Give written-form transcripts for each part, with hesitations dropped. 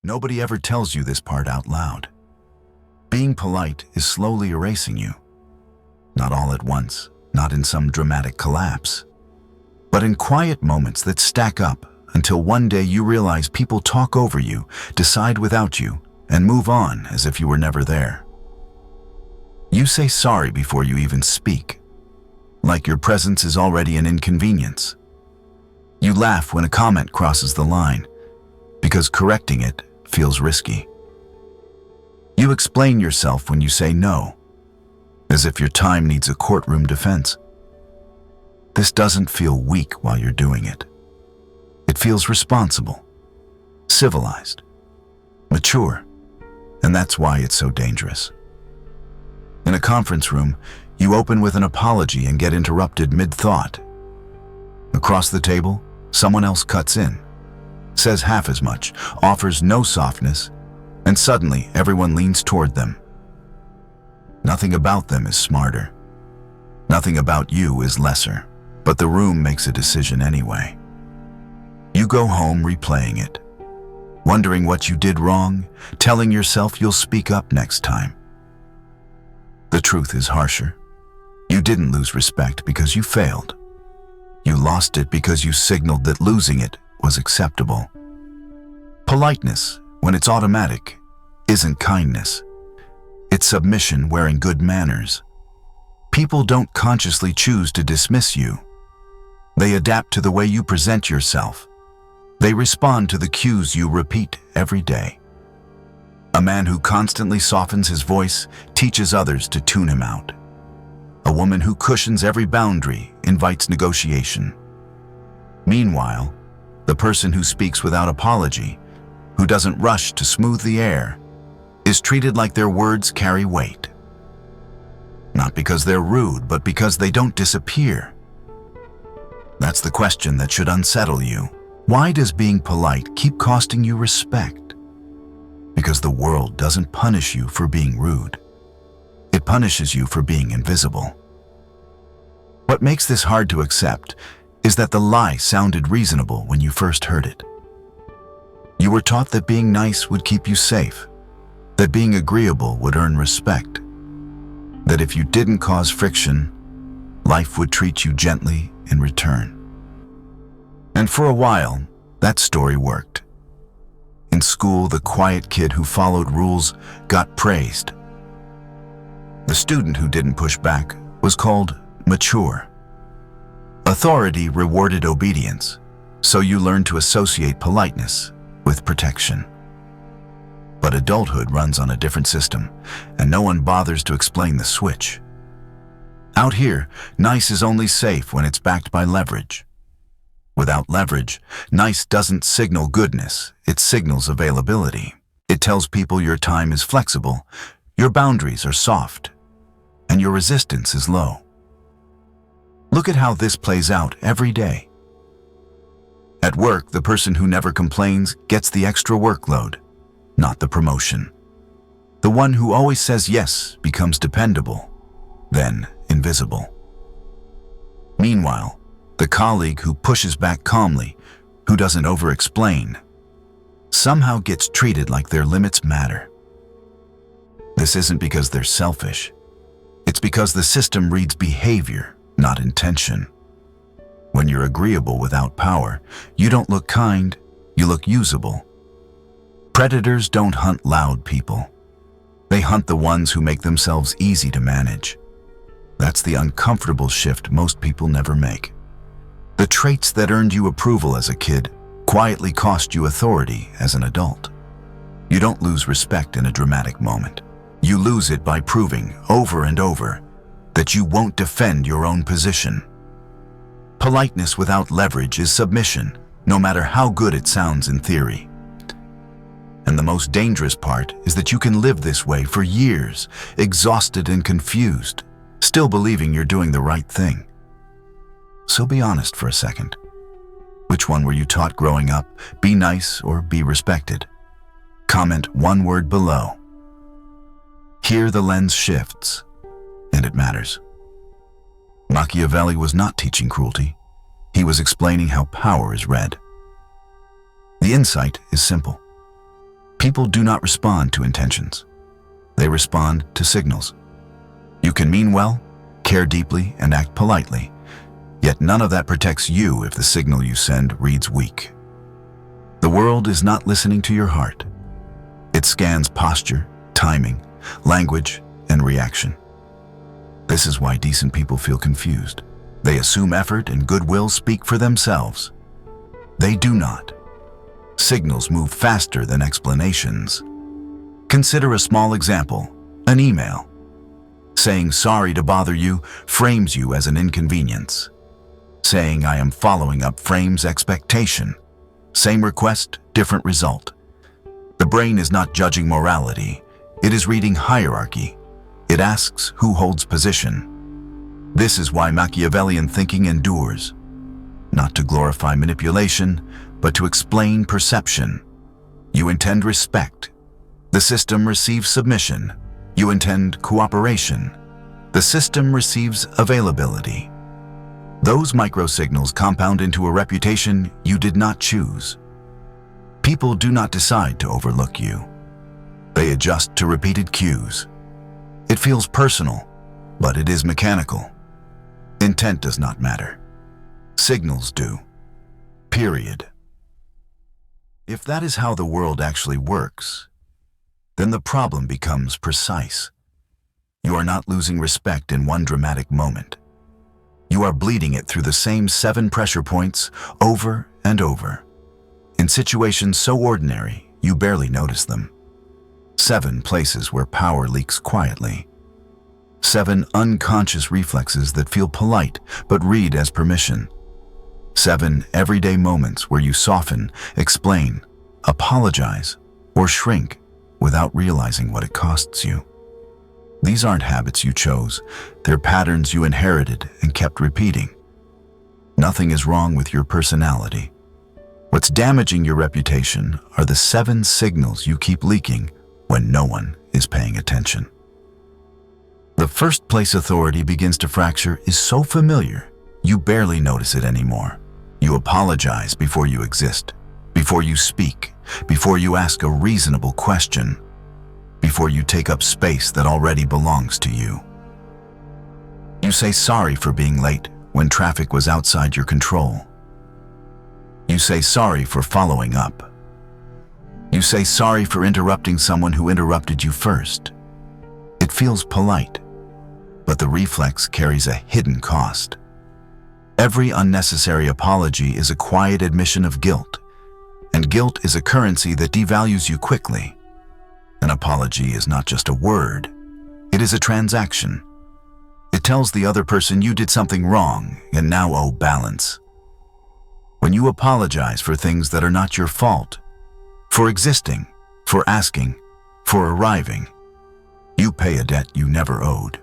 Nobody ever tells you this part out loud. Being polite is slowly erasing you. Not all at once, not in some dramatic collapse, but in quiet moments that stack up until one day you realize people talk over you, decide without you, and move on as if you were never there. You say sorry before you even speak, like your presence is already an inconvenience. You laugh when a comment crosses the line, because correcting it feels risky. You explain yourself when you say no, as if your time needs a courtroom defense. This doesn't feel weak while you're doing it. It feels responsible, civilized, mature, and that's why it's so dangerous. In a conference room, you open with an apology and get interrupted mid-thought. Across the table, someone else cuts in, says half as much, offers no softness, and suddenly everyone leans toward them. Nothing about them is smarter. Nothing about you is lesser, but the room makes a decision anyway. You go home replaying it, wondering what you did wrong, telling yourself you'll speak up next time. The truth is harsher. You didn't lose respect because you failed. You lost it because you signaled that losing it was acceptable. Politeness, when it's automatic, isn't kindness. It's submission wearing good manners. People don't consciously choose to dismiss you. They adapt to the way you present yourself. They respond to the cues you repeat every day. A man who constantly softens his voice teaches others to tune him out. A woman who cushions every boundary invites negotiation. Meanwhile, the person who speaks without apology, who doesn't rush to smooth the air, is treated like their words carry weight. Not because they're rude, but because they don't disappear. That's the question that should unsettle you. Why does being polite keep costing you respect? Because the world doesn't punish you for being rude. It punishes you for being invisible. What makes this hard to accept is that the lie sounded reasonable when you first heard it. You were taught that being nice would keep you safe, that being agreeable would earn respect, that if you didn't cause friction, life would treat you gently in return. And for a while, that story worked. In school, the quiet kid who followed rules got praised. The student who didn't push back was called mature. Authority rewarded obedience, so you learned to associate politeness with protection. But adulthood runs on a different system, and no one bothers to explain the switch. Out here, nice is only safe when it's backed by leverage. Without leverage, nice doesn't signal goodness, it signals availability. It tells people your time is flexible, your boundaries are soft, and your resistance is low. Look at how this plays out every day. At work, the person who never complains gets the extra workload, not the promotion. The one who always says yes becomes dependable, then invisible. Meanwhile, the colleague who pushes back calmly, who doesn't over-explain, somehow gets treated like their limits matter. This isn't because they're selfish. It's because the system reads behavior, not intention. When you're agreeable without power, you don't look kind, you look usable. Predators don't hunt loud people. They hunt the ones who make themselves easy to manage. That's the uncomfortable shift most people never make. The traits that earned you approval as a kid quietly cost you authority as an adult. You don't lose respect in a dramatic moment. You lose it by proving over and over that you won't defend your own position. Politeness without leverage is submission, no matter how good it sounds in theory. And the most dangerous part is that you can live this way for years, exhausted and confused, still believing you're doing the right thing. So be honest for a second. Which one were you taught growing up? Be nice or be respected? Comment one word below. Here the lens shifts, and it matters. Machiavelli was not teaching cruelty. He was explaining how power is read. The insight is simple. People do not respond to intentions. They respond to signals. You can mean well, care deeply, and act politely, yet none of that protects you if the signal you send reads weak. The world is not listening to your heart. It scans posture, timing, language, and reaction. This is why decent people feel confused. They assume effort and goodwill speak for themselves. They do not. Signals move faster than explanations. Consider a small example, an email. Saying sorry to bother you frames you as an inconvenience. Saying I am following up frames expectation. Same request, different result. The brain is not judging morality. It is reading hierarchy. It asks who holds position. This is why Machiavellian thinking endures. Not to glorify manipulation, but to explain perception. You intend respect. The system receives submission. You intend cooperation. The system receives availability. Those microsignals compound into a reputation you did not choose. People do not decide to overlook you. They adjust to repeated cues. It feels personal, but it is mechanical. Intent does not matter. Signals do. Period. If that is how the world actually works, then the problem becomes precise. You are not losing respect in one dramatic moment. You are bleeding it through the same 7 pressure points over and over. In situations so ordinary, you barely notice them. 7 places where power leaks quietly. 7 unconscious reflexes that feel polite but read as permission. 7 everyday moments where you soften, explain, apologize, or shrink without realizing what it costs you. These aren't habits you chose. They're patterns you inherited and kept repeating. Nothing is wrong with your personality. What's damaging your reputation are the 7 signals you keep leaking when no one is paying attention. The first place authority begins to fracture is so familiar, you barely notice it anymore. You apologize before you exist, before you speak, before you ask a reasonable question, before you take up space that already belongs to you. You say sorry for being late when traffic was outside your control. You say sorry for following up. You say sorry for interrupting someone who interrupted you first. It feels polite, but the reflex carries a hidden cost. Every unnecessary apology is a quiet admission of guilt, and guilt is a currency that devalues you quickly. An apology is not just a word, it is a transaction. It tells the other person you did something wrong and now owe balance. When you apologize for things that are not your fault, for existing, for asking, for arriving, you pay a debt you never owed.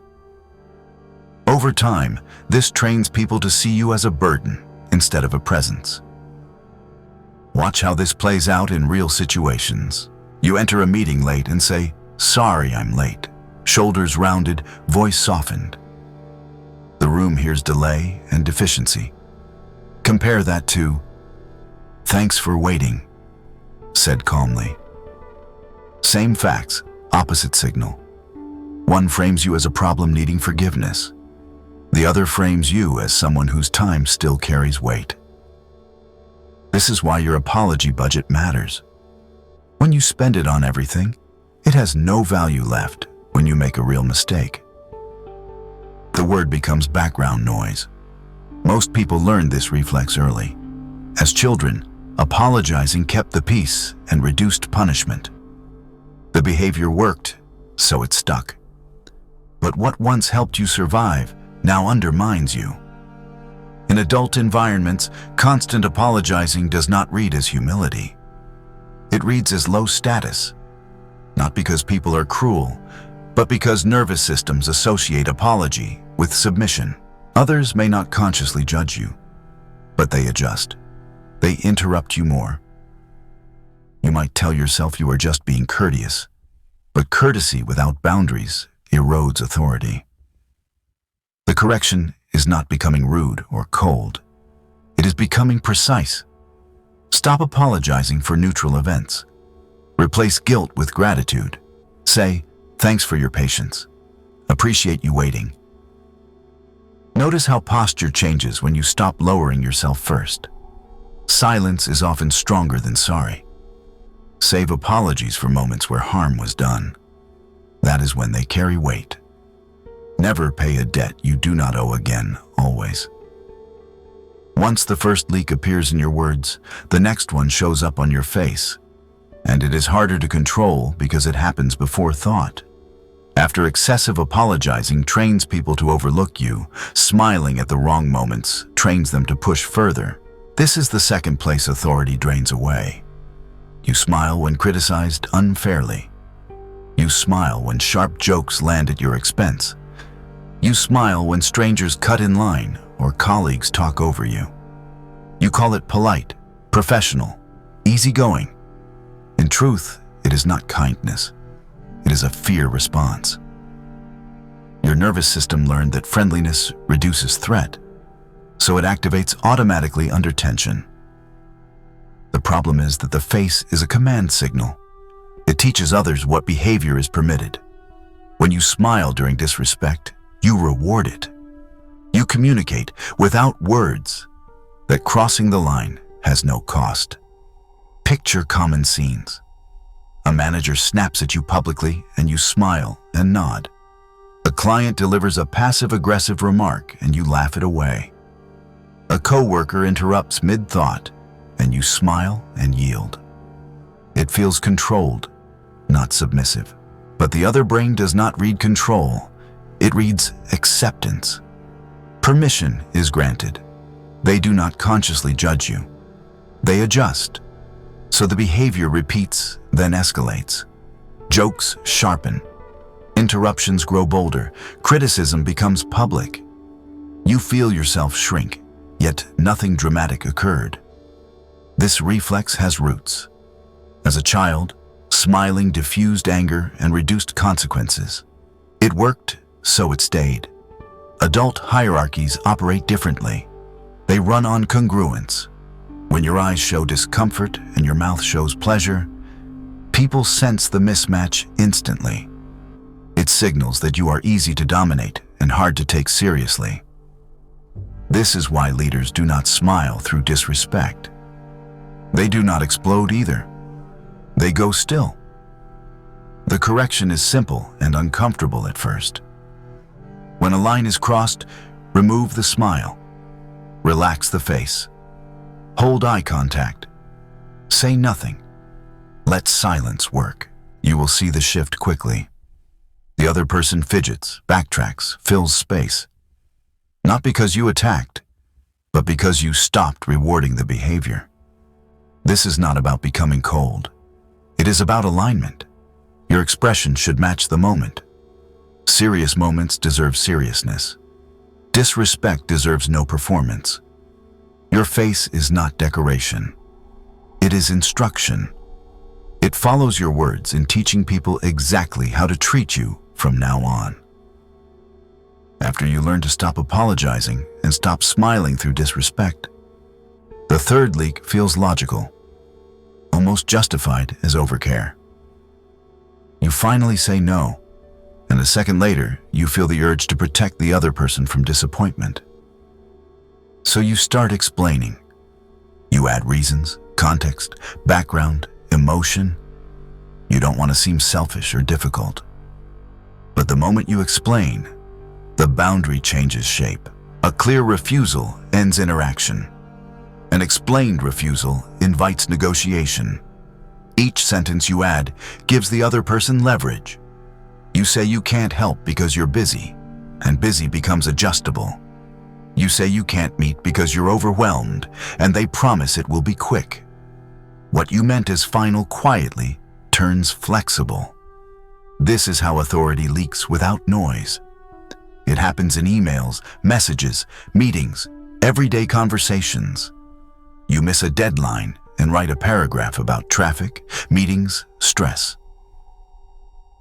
Over time, this trains people to see you as a burden instead of a presence. Watch how this plays out in real situations. You enter a meeting late and say, "Sorry, I'm late." Shoulders rounded, voice softened. The room hears delay and deficiency. Compare that to, "Thanks for waiting," said calmly. Same facts, opposite signal. One frames you as a problem needing forgiveness. The other frames you as someone whose time still carries weight. This is why your apology budget matters. When you spend it on everything, it has no value left when you make a real mistake. The word becomes background noise. Most people learned this reflex early. As children, apologizing kept the peace and reduced punishment. The behavior worked, so it stuck. But what once helped you survive now undermines you. In adult environments, constant apologizing does not read as humility. It reads as low status, not because people are cruel, but because nervous systems associate apology with submission. Others may not consciously judge you, but they adjust. They interrupt you more. You might tell yourself you are just being courteous, but courtesy without boundaries erodes authority. The correction is not becoming rude or cold. It is becoming precise. Stop apologizing for neutral events. Replace guilt with gratitude. Say, "Thanks for your patience. Appreciate you waiting." Notice how posture changes when you stop lowering yourself first. Silence is often stronger than sorry. Save apologies for moments where harm was done. That is when they carry weight. Never pay a debt you do not owe again, always. Once the first leak appears in your words, the next one shows up on your face. And it is harder to control because it happens before thought. After excessive apologizing trains people to overlook you, smiling at the wrong moments trains them to push further. This is the second place authority drains away. You smile when criticized unfairly. You smile when sharp jokes land at your expense. You smile when strangers cut in line or colleagues talk over you. You call it polite, professional, easygoing. In truth, it is not kindness. It is a fear response. Your nervous system learned that friendliness reduces threat, so it activates automatically under tension. The problem is that the face is a command signal. It teaches others what behavior is permitted. When you smile during disrespect, you reward it. You communicate without words that crossing the line has no cost. Picture common scenes. A manager snaps at you publicly and you smile and nod. A client delivers a passive-aggressive remark and you laugh it away. A coworker interrupts mid-thought and you smile and yield. It feels controlled, not submissive. But the other brain does not read control. It reads acceptance. Permission is granted. They do not consciously judge you. They adjust. So the behavior repeats, then escalates. Jokes sharpen. Interruptions grow bolder. Criticism becomes public. You feel yourself shrink, yet nothing dramatic occurred. This reflex has roots. As a child, smiling diffused anger and reduced consequences. It worked, so it stayed. Adult hierarchies operate differently. They run on congruence. When your eyes show discomfort and your mouth shows pleasure, people sense the mismatch instantly. It signals that you are easy to dominate and hard to take seriously. This is why leaders do not smile through disrespect. They do not explode either. They go still. The correction is simple and uncomfortable at first. When a line is crossed, remove the smile. Relax the face. Hold eye contact. Say nothing. Let silence work. You will see the shift quickly. The other person fidgets, backtracks, fills space. Not because you attacked, but because you stopped rewarding the behavior. This is not about becoming cold. It is about alignment. Your expression should match the moment. Serious moments deserve seriousness. Disrespect deserves no performance. Your face is not decoration. It is instruction. It follows your words in teaching people exactly how to treat you from now on. After you learn to stop apologizing and stop smiling through disrespect, the third leak feels logical, almost justified as overcare. You finally say no, and a second later, you feel the urge to protect the other person from disappointment. So you start explaining. You add reasons, context, background, emotion. You don't want to seem selfish or difficult. But the moment you explain, the boundary changes shape. A clear refusal ends interaction. An explained refusal invites negotiation. Each sentence you add gives the other person leverage. You say you can't help because you're busy, and busy becomes adjustable. You say you can't meet because you're overwhelmed, and they promise it will be quick. What you meant as final quietly turns flexible. This is how authority leaks without noise. It happens in emails, messages, meetings, everyday conversations. You miss a deadline and write a paragraph about traffic, meetings, stress.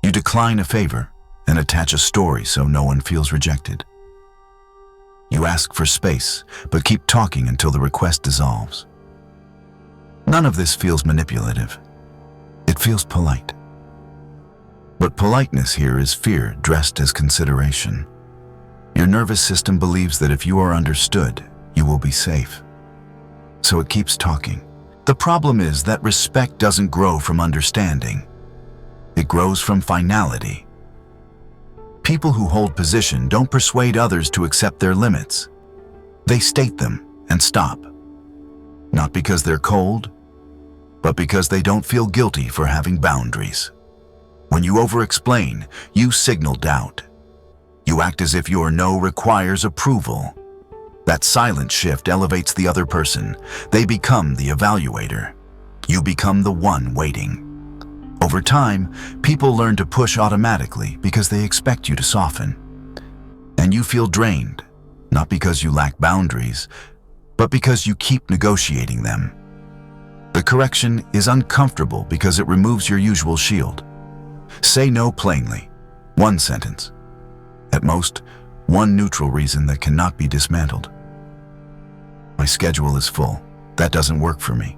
You decline a favor and attach a story so no one feels rejected. You ask for space, but keep talking until the request dissolves. None of this feels manipulative. It It feels polite. But politeness here is fear dressed as consideration. Your nervous system believes that if you are understood, you will be safe. So it keeps talking. The problem is that respect doesn't grow from understanding. It grows from finality. People who hold position don't persuade others to accept their limits. They state them and stop. Not because they're cold, but because they don't feel guilty for having boundaries. When you over-explain, you signal doubt. You act as if your no requires approval. That silent shift elevates the other person. They become the evaluator. You become the one waiting. Over time, people learn to push automatically because they expect you to soften. And you feel drained, not because you lack boundaries, but because you keep negotiating them. The correction is uncomfortable because it removes your usual shield. Say no plainly. One sentence. At most, one neutral reason that cannot be dismantled. My schedule is full. That doesn't work for me.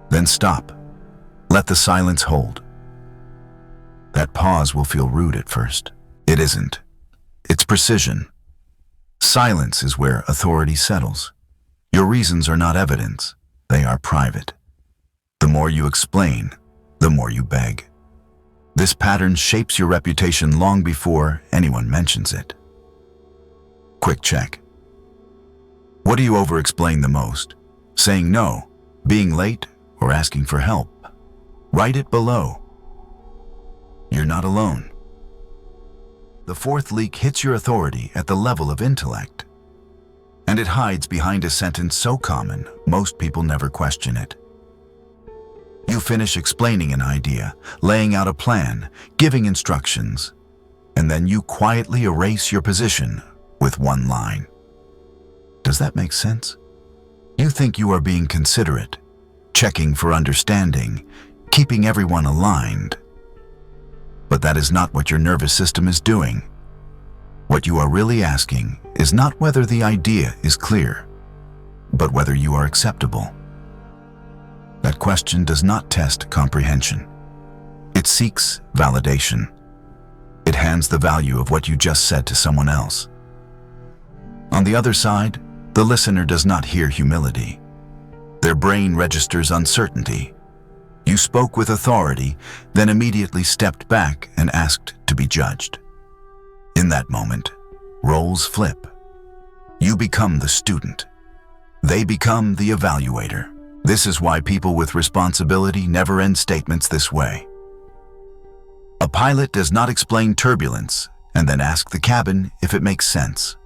Then stop. Let the silence hold. That pause will feel rude at first. It isn't. It's precision. Silence is where authority settles. Your reasons are not evidence. They are private. The more you explain, the more you beg. This pattern shapes your reputation long before anyone mentions it. Quick check. What do you over-explain the most? Saying no, being late, or asking for help? Write it below. You're not alone. The fourth leak hits your authority at the level of intellect. And it hides behind a sentence so common, most people never question it. You finish explaining an idea, laying out a plan, giving instructions, and then you quietly erase your position with one line. Does that make sense? You think you are being considerate, checking for understanding, keeping everyone aligned. But that is not what your nervous system is doing. What you are really asking is not whether the idea is clear, but whether you are acceptable. That question does not test comprehension. It seeks validation. It hands the value of what you just said to someone else. On the other side, the listener does not hear humility. Their brain registers uncertainty. You spoke with authority, then immediately stepped back and asked to be judged. In that moment, roles flip. You become the student. They become the evaluator. This is why people with responsibility never end statements this way. A pilot does not explain turbulence and then ask the cabin if it makes sense.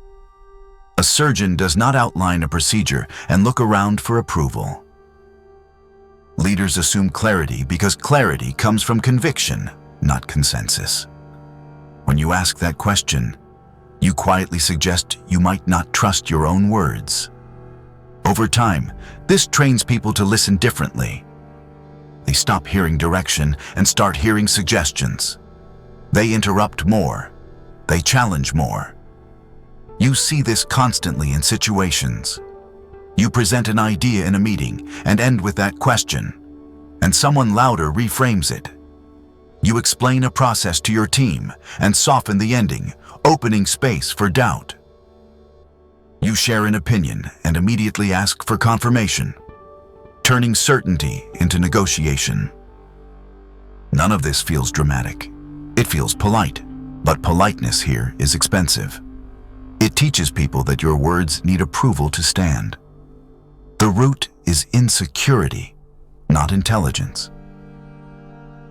A surgeon does not outline a procedure and look around for approval. Leaders assume clarity because clarity comes from conviction, not consensus. When you ask that question, you quietly suggest you might not trust your own words. Over time, this trains people to listen differently. They stop hearing direction and start hearing suggestions. They interrupt more. They challenge more. You see this constantly in situations. You present an idea in a meeting and end with that question, and someone louder reframes it. You explain a process to your team and soften the ending, opening space for doubt. You share an opinion and immediately ask for confirmation, turning certainty into negotiation. None of this feels dramatic. It feels polite, but politeness here is expensive. It teaches people that your words need approval to stand. The root is insecurity, not intelligence.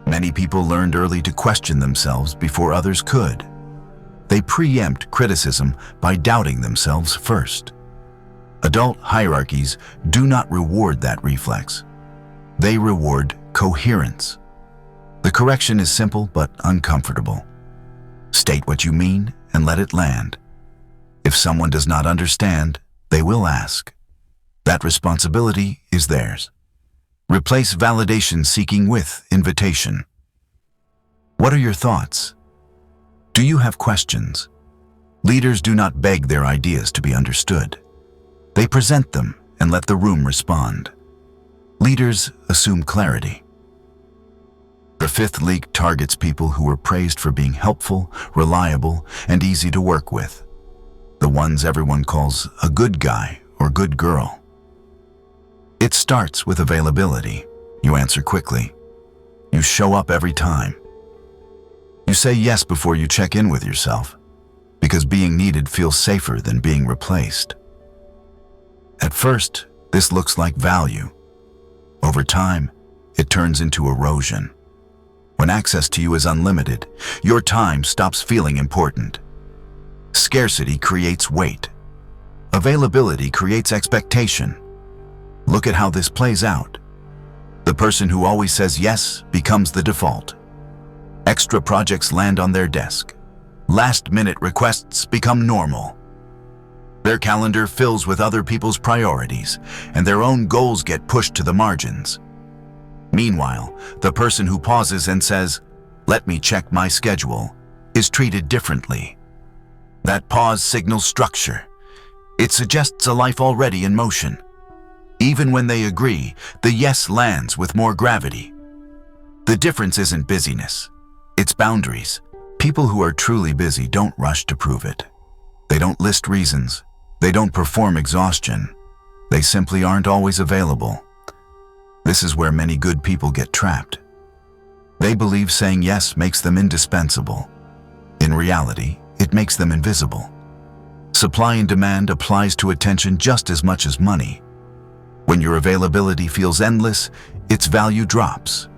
Many people learned early to question themselves before others could. They preempt criticism by doubting themselves first. Adult hierarchies do not reward that reflex. They reward coherence. The correction is simple but uncomfortable. State what you mean and let it land. If someone does not understand, they will ask. That responsibility is theirs. Replace validation seeking with invitation. What are your thoughts? Do you have questions? Leaders do not beg their ideas to be understood. They present them and let the room respond. Leaders assume clarity. The fifth leak targets people who are praised for being helpful, reliable, and easy to work with. The ones everyone calls a good guy or good girl. It starts with availability. You answer quickly. You show up every time. You say yes before you check in with yourself, because being needed feels safer than being replaced. At first, this looks like value. Over time, it turns into erosion. When access to you is unlimited, your time stops feeling important. Scarcity creates weight. Availability creates expectation. Look at how this plays out. The person who always says yes becomes the default. Extra projects land on their desk. Last-minute requests become normal. Their calendar fills with other people's priorities, and their own goals get pushed to the margins. Meanwhile, the person who pauses and says, "Let me check my schedule," is treated differently. That pause signals structure. It suggests a life already in motion. Even when they agree, the yes lands with more gravity. The difference isn't busyness, it's boundaries. People who are truly busy don't rush to prove it. They don't list reasons. They don't perform exhaustion. They simply aren't always available. This is where many good people get trapped. They believe saying yes makes them indispensable. In reality, it makes them invisible. Supply and demand applies to attention just as much as money. When your availability feels endless, its value drops.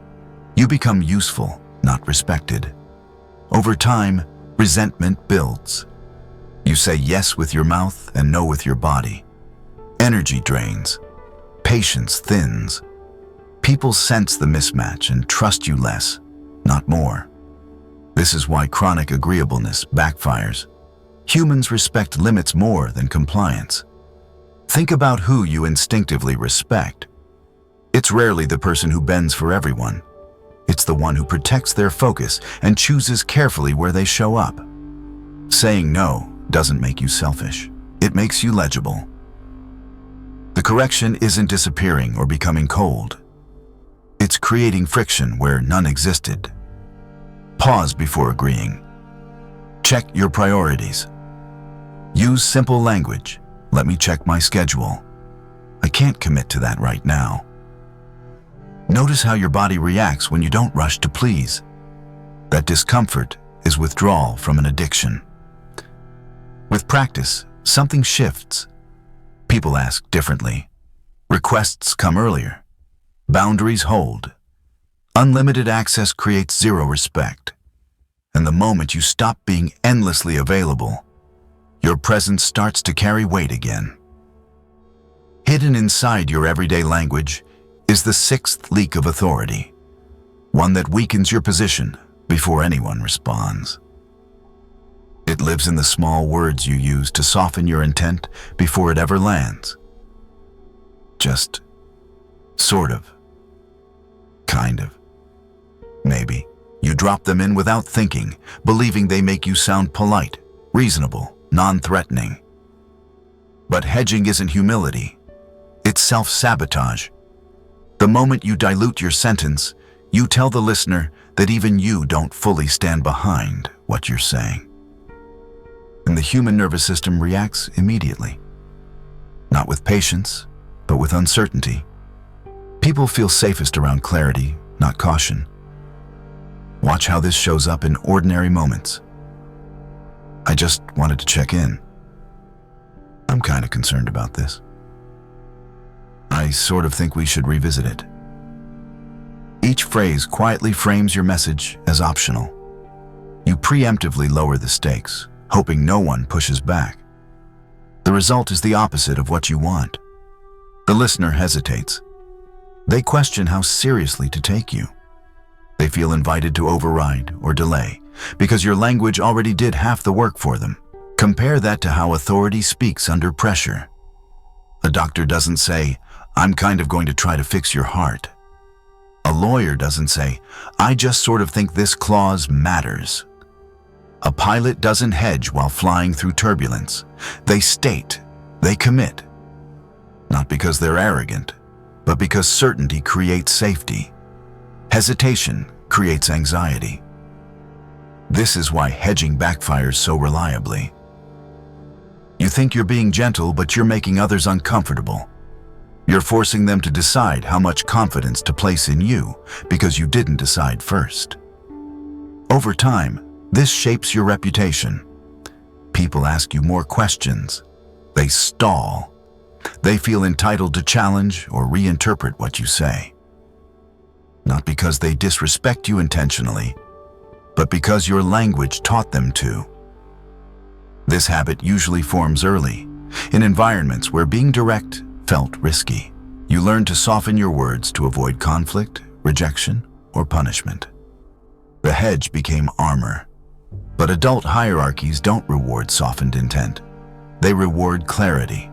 You become useful, not respected. Over time, resentment builds. You say yes with your mouth and no with your body. Energy drains. Patience thins. People sense the mismatch and trust you less, not more. This is why chronic agreeableness backfires. Humans respect limits more than compliance. Think about who you instinctively respect. It's rarely the person who bends for everyone. It's the one who protects their focus and chooses carefully where they show up. Saying no doesn't make you selfish. It makes you legible. The correction isn't disappearing or becoming cold. It's creating friction where none existed. Pause before agreeing. Check your priorities. Use simple language. Let me check my schedule. I can't commit to that right now. Notice how your body reacts when you don't rush to please. That discomfort is withdrawal from an addiction. With practice, something shifts. People ask differently. Requests come earlier. Boundaries hold. Unlimited access creates zero respect. And the moment you stop being endlessly available, your presence starts to carry weight again. Hidden inside your everyday language is the sixth leak of authority, one that weakens your position before anyone responds. It lives in the small words you use to soften your intent before it ever lands. Just sort of, kind of, maybe. You drop them in without thinking, believing they make you sound polite, reasonable, non-threatening. But hedging isn't humility. It's self-sabotage. The moment you dilute your sentence, you tell the listener that even you don't fully stand behind what you're saying. And the human nervous system reacts immediately. Not with patience, but with uncertainty. People feel safest around clarity, not caution. Watch how this shows up in ordinary moments. I just wanted to check in. I'm kind of concerned about this. I sort of think we should revisit it. Each phrase quietly frames your message as optional. You preemptively lower the stakes, hoping no one pushes back. The result is the opposite of what you want. The listener hesitates. They question how seriously to take you. They feel invited to override or delay because your language already did half the work for them. Compare that to how authority speaks under pressure. A doctor doesn't say, "I'm kind of going to try to fix your heart." A lawyer doesn't say, "I just sort of think this clause matters." A pilot doesn't hedge while flying through turbulence. They state, they commit. Not because they're arrogant, but because certainty creates safety. Hesitation creates anxiety. This is why hedging backfires so reliably. You think you're being gentle, but you're making others uncomfortable. You're forcing them to decide how much confidence to place in you because you didn't decide first. Over time, this shapes your reputation. People ask you more questions. They stall. They feel entitled to challenge or reinterpret what you say. Not because they disrespect you intentionally, but because your language taught them to. This habit usually forms early, in environments where being direct felt risky. You learn to soften your words to avoid conflict, rejection, or punishment. The hedge became armor. But adult hierarchies don't reward softened intent. They reward clarity.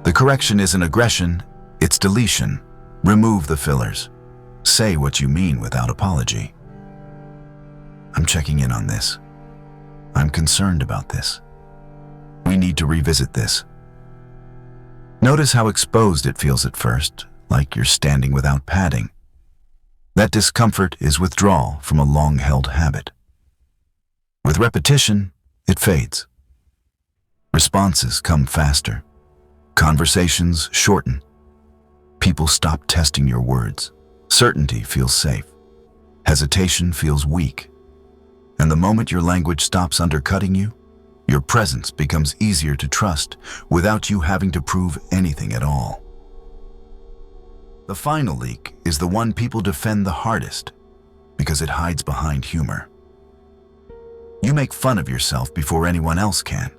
The correction isn't aggression, it's deletion. Remove the fillers. Say what you mean without apology. I'm checking in on this. I'm concerned about this. We need to revisit this. Notice how exposed it feels at first, like you're standing without padding. That discomfort is withdrawal from a long-held habit. With repetition, it fades. Responses come faster. Conversations shorten. People stop testing your words. Certainty feels safe. Hesitation feels weak. And the moment your language stops undercutting you, your presence becomes easier to trust without you having to prove anything at all. The final leak is the one people defend the hardest because it hides behind humor. You make fun of yourself before anyone else can.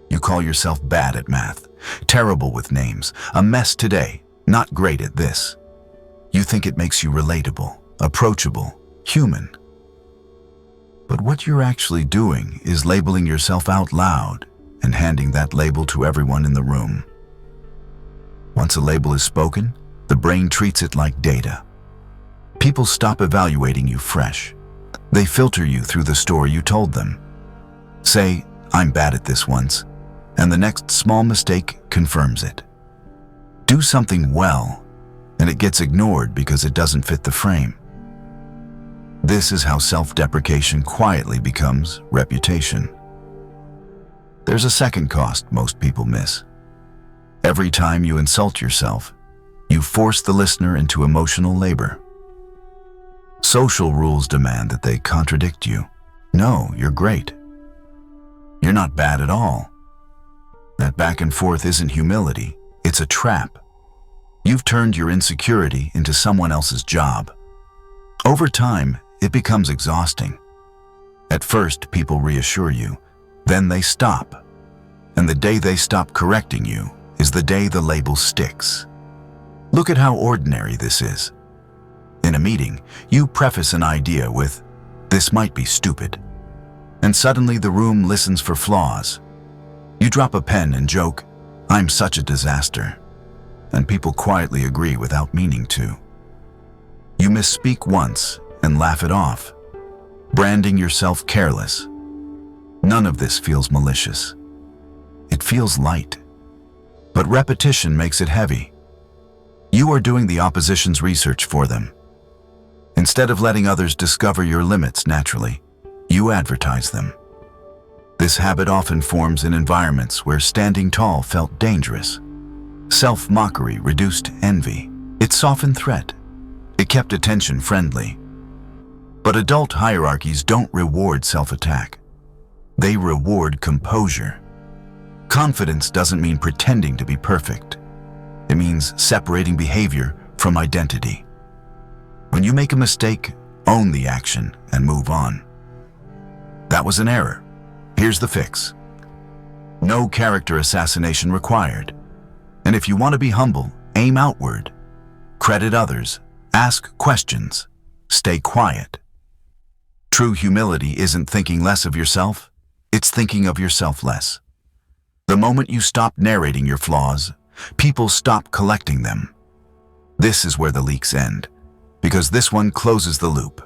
You call yourself bad at math, terrible with names, a mess today, not great at this. You think it makes you relatable, approachable, human. But what you're actually doing is labeling yourself out loud and handing that label to everyone in the room. Once a label is spoken, the brain treats it like data. People stop evaluating you fresh. They filter you through the story you told them. Say, I'm bad at this once, and the next small mistake confirms it. Do something well, and it gets ignored because it doesn't fit the frame. This is how self-deprecation quietly becomes reputation. There's a second cost most people miss. Every time you insult yourself, you force the listener into emotional labor. Social rules demand that they contradict you. No, you're great. You're not bad at all. That back and forth isn't humility, it's a trap. You've turned your insecurity into someone else's job. Over time, it becomes exhausting. At first, people reassure you, then they stop. And the day they stop correcting you is the day the label sticks. Look at how ordinary this is. In a meeting, you preface an idea with, "This might be stupid." And suddenly the room listens for flaws. You drop a pen and joke, "I'm such a disaster." And people quietly agree without meaning to. You misspeak once and laugh it off, branding yourself careless. None of this feels malicious. It feels light. But repetition makes it heavy. You are doing the opposition's research for them. Instead of letting others discover your limits naturally, you advertise them. This habit often forms in environments where standing tall felt dangerous. Self-mockery reduced envy. It softened threat. It kept attention friendly. But adult hierarchies don't reward self-attack. They reward composure. Confidence doesn't mean pretending to be perfect. It means separating behavior from identity. When you make a mistake, own the action and move on. That was an error. Here's the fix. No character assassination required. And if you want to be humble, aim outward. Credit others. Ask questions. Stay quiet. True humility isn't thinking less of yourself. It's thinking of yourself less. The moment you stop narrating your flaws, people stop collecting them. This is where the leaks end, because this one closes the loop.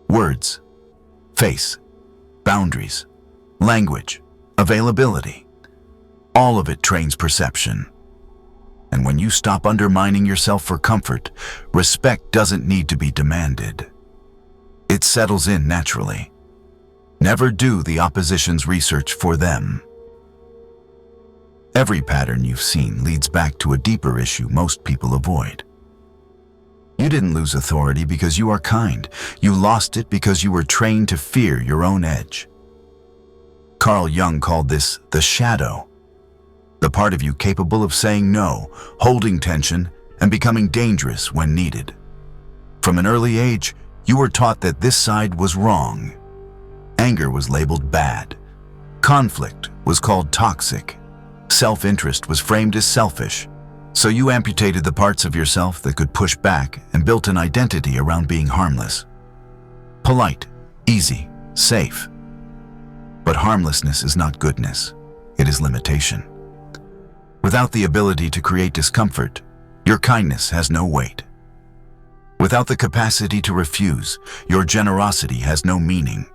Words, face, boundaries, language, availability. All of it trains perception. And when you stop undermining yourself for comfort, respect doesn't need to be demanded. It settles in naturally. Never do the opposition's research for them. Every pattern you've seen leads back to a deeper issue most people avoid. You didn't lose authority because you are kind. You lost it because you were trained to fear your own edge. Carl Jung called this the shadow, the part of you capable of saying no, holding tension, and becoming dangerous when needed. From an early age, you were taught that this side was wrong. Anger was labeled bad. Conflict was called toxic. Self-interest was framed as selfish. So you amputated the parts of yourself that could push back and built an identity around being harmless. Polite, easy, safe. But harmlessness is not goodness. It is limitation. Without the ability to create discomfort, your kindness has no weight. Without the capacity to refuse, your generosity has no meaning.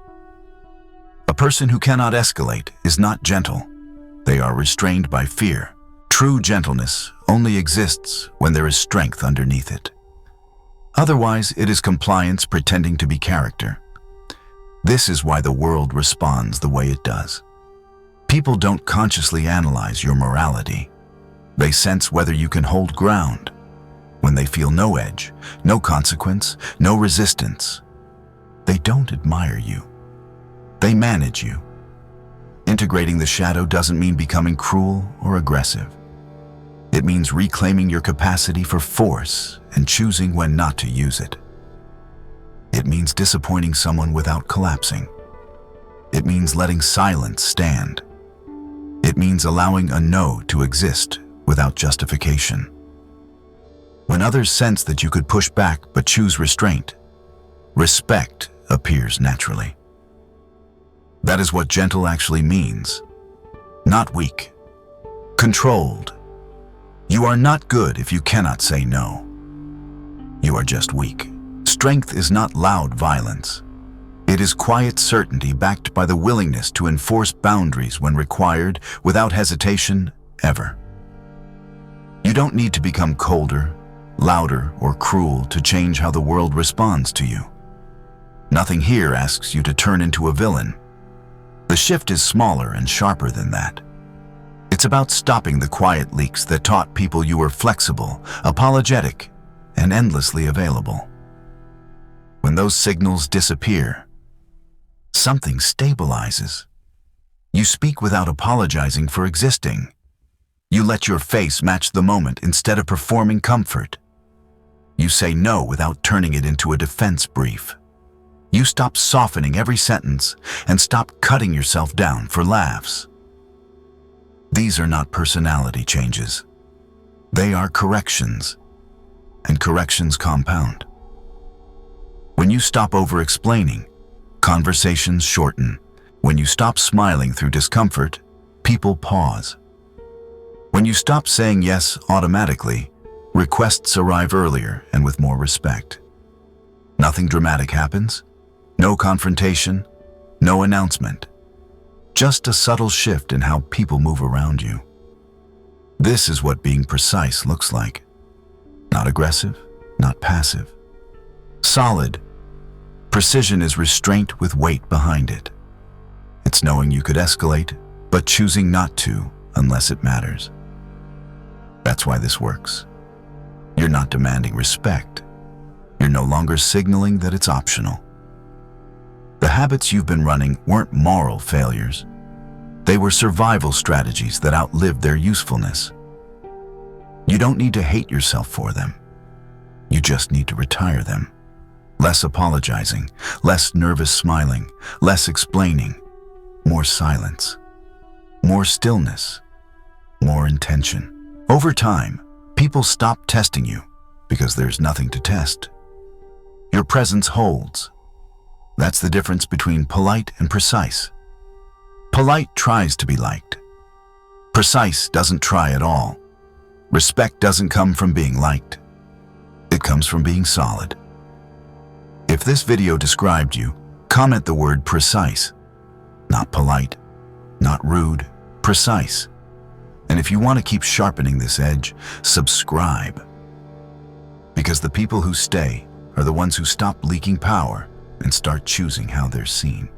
A person who cannot escalate is not gentle. They are restrained by fear. True gentleness only exists when there is strength underneath it. Otherwise, it is compliance pretending to be character. This is why the world responds the way it does. People don't consciously analyze your morality. They sense whether you can hold ground. When they feel no edge, no consequence, no resistance, they don't admire you. They manage you. Integrating the shadow doesn't mean becoming cruel or aggressive. It means reclaiming your capacity for force and choosing when not to use it. It means disappointing someone without collapsing. It means letting silence stand. It means allowing a no to exist without justification. When others sense that you could push back but choose restraint, respect appears naturally. That is what gentle actually means. Not weak. Controlled. You are not good if you cannot say no. You are just weak. Strength is not loud violence. It is quiet certainty backed by the willingness to enforce boundaries when required, without hesitation, ever. You don't need to become colder, louder, or cruel to change how the world responds to you. Nothing here asks you to turn into a villain. The shift is smaller and sharper than that. It's about stopping the quiet leaks that taught people you were flexible, apologetic, and endlessly available. When those signals disappear, something stabilizes. You speak without apologizing for existing. You let your face match the moment instead of performing comfort. You say no without turning it into a defense brief. You stop softening every sentence and stop cutting yourself down for laughs. These are not personality changes. They are corrections, and corrections compound. When you stop over-explaining, conversations shorten. When you stop smiling through discomfort, people pause. When you stop saying yes automatically, requests arrive earlier and with more respect. Nothing dramatic happens. No confrontation, no announcement. Just a subtle shift in how people move around you. This is what being precise looks like. Not aggressive, not passive. Solid. Precision is restraint with weight behind it. It's knowing you could escalate, but choosing not to unless it matters. That's why this works. You're not demanding respect. You're no longer signaling that it's optional. The habits you've been running weren't moral failures. They were survival strategies that outlived their usefulness. You don't need to hate yourself for them. You just need to retire them. Less apologizing, less nervous smiling, less explaining, more silence, more stillness, more intention. Over time, people stop testing you because there's nothing to test. Your presence holds. That's the difference between polite and precise. Polite tries to be liked. Precise doesn't try at all. Respect doesn't come from being liked. It comes from being solid. If this video described you, comment the word precise. Not polite, not rude, precise. And if you want to keep sharpening this edge, subscribe. Because the people who stay are the ones who stop leaking power and start choosing how they're seen.